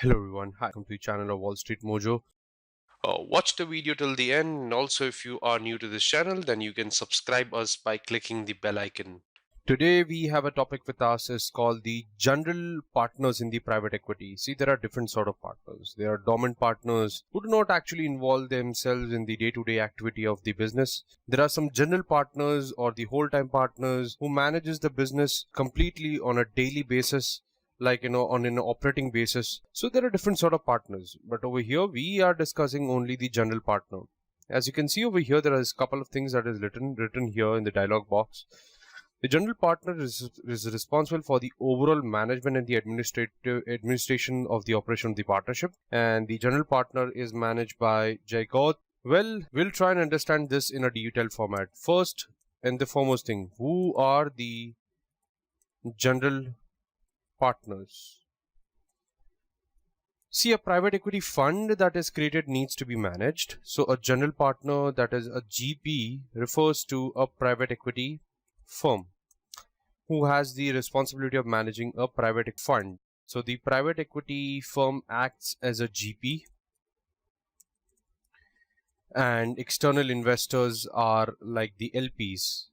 Hello everyone, hi, welcome to the channel of Wall Street Mojo. Watch the video till the end, and also if you are new to this channel, then you can subscribe us by clicking the bell icon. Today we have a topic with us is called the general partners in the private equity. See, there are different sort of partners. There are dormant partners who do not actually involve themselves in the day-to-day activity of the business. There are some general partners or the whole-time partners who manages the business completely on a daily basis, like on an operating basis. So there are different sort of partners, but over here we are discussing only the general partner. As you can see over here, there is a couple of things that is written here in the dialog box. The general partner is responsible for the overall management and the administration of the operation of the partnership, and the general partner is managed by 𝐏𝐽. Well, we'll try and understand this in a detailed format. First and the foremost thing, who are the general partners? See, a private equity fund that is created needs to be managed. So a general partner, that is a GP, refers to a private equity firm who has the responsibility of managing a private fund. So the private equity firm acts as a GP, and external investors are like the LPs.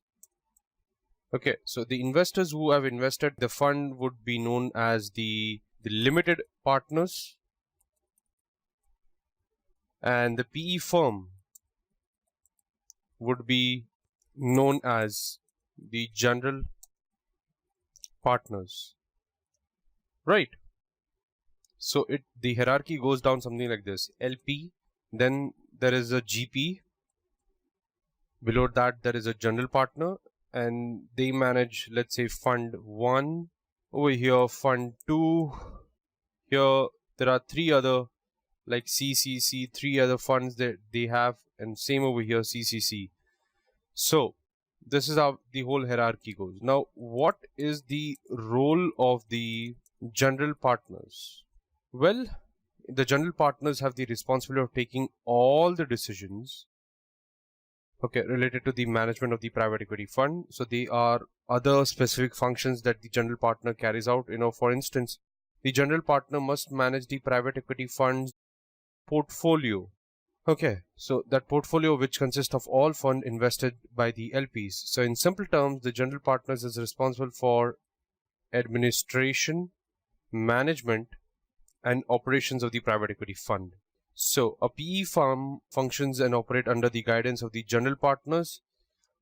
Okay, so the investors who have invested the fund would be known as the limited partners, and the PE firm would be known as the general partners, right? So the hierarchy goes down something like this: LP, then there is a GP, below that there is a general partner, and they manage, let's say, fund 1, over here fund 2, here there are 3 other like CCC, 3 other funds that they have, and same over here CCC. So this is how the whole hierarchy goes. Now, what is the role of the general partners? Well, the general partners have the responsibility of taking all the decisions, okay, related to the management of the private equity fund. So they are other specific functions that the general partner carries out. For instance, the general partner must manage the private equity fund's portfolio. Okay, so that portfolio, which consists of all fund invested by the LPs. So in simple terms, the general partners is responsible for administration, management, and operations of the private equity fund. So a PE firm functions and operate under the guidance of the general partners,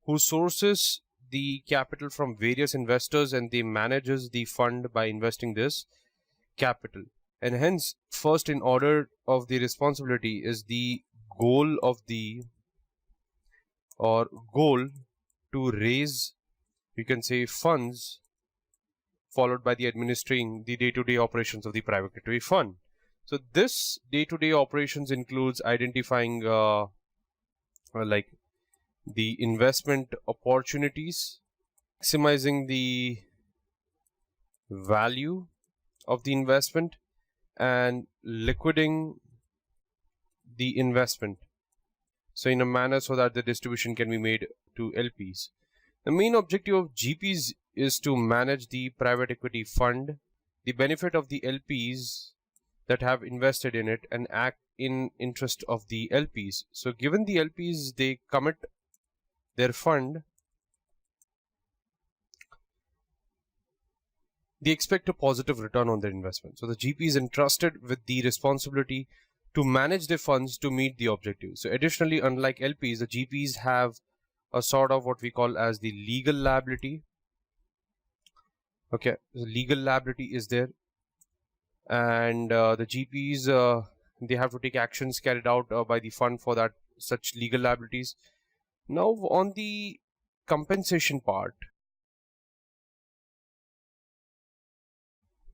who sources the capital from various investors, and they manages the fund by investing this capital. And hence, first in order of the responsibility is the goal to raise, you can say, funds, followed by the administering the day-to-day operations of the private equity fund. So this day-to-day operations includes identifying like the investment opportunities, maximizing the value of the investment, and liquidating the investment, so in a manner so that the distribution can be made to LPs. The main objective of GPs is to manage the private equity fund, the benefit of the LPs that have invested in it, and act in interest of the LPs. So given the LPs, they commit their fund, they expect a positive return on their investment. So the GP is entrusted with the responsibility to manage their funds to meet the objectives. So additionally, unlike LPs, the GPs have a sort of what we call as the legal liability. Okay, the legal liability is there, and the GPs, they have to take actions carried out by the fund for that such legal liabilities. Now, on the compensation part,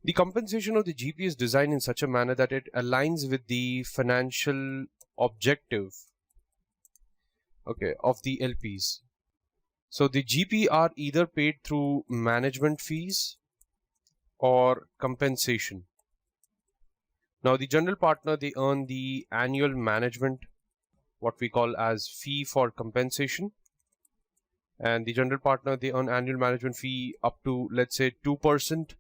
the compensation of the GP is designed in such a manner that it aligns with the financial objective, okay, of the LPs. So the GP are either paid through management fees or compensation. Now the general partner, they earn the annual management, what we call as fee for compensation, and the general partner, they earn annual management fee up to, let's say, 2%,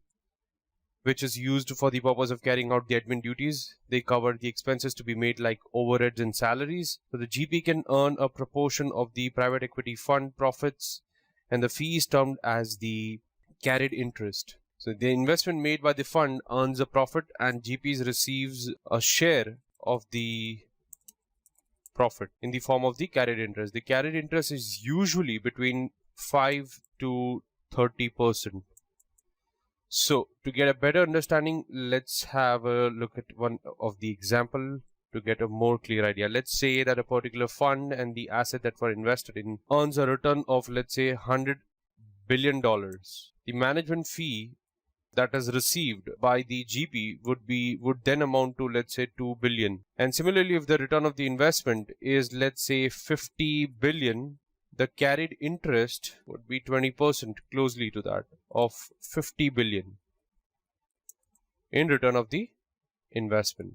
which is used for the purpose of carrying out the admin duties. They cover the expenses to be made like overheads and salaries. So the GP can earn a proportion of the private equity fund profits, and the fee is termed as the carried interest. So the investment made by the fund earns a profit and GPs receives a share of the profit in the form of the carried interest. The carried interest is usually between 5 to 30%. So to get a better understanding, let's have a look at one of the example to get a more clear idea. Let's say that a particular fund and the asset that were invested in earns a return of, let's say, $100 billion. The management fee that is received by the GP would then amount to, let's say, 2 billion. And similarly, if the return of the investment is, let's say, 50 billion, the carried interest would be 20%, closely to that, of 50 billion in return of the investment.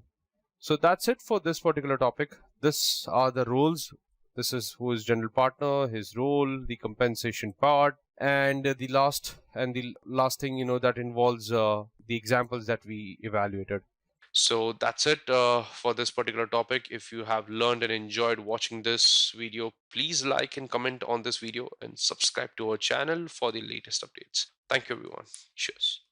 So that's it for this particular topic. This are the roles. This is who is general partner, his role, the compensation part, and the last thing, that involves the examples that we evaluated. So that's it for this particular topic. If you have learned and enjoyed watching this video, please like and comment on this video and subscribe to our channel for the latest updates. Thank you, everyone. Cheers.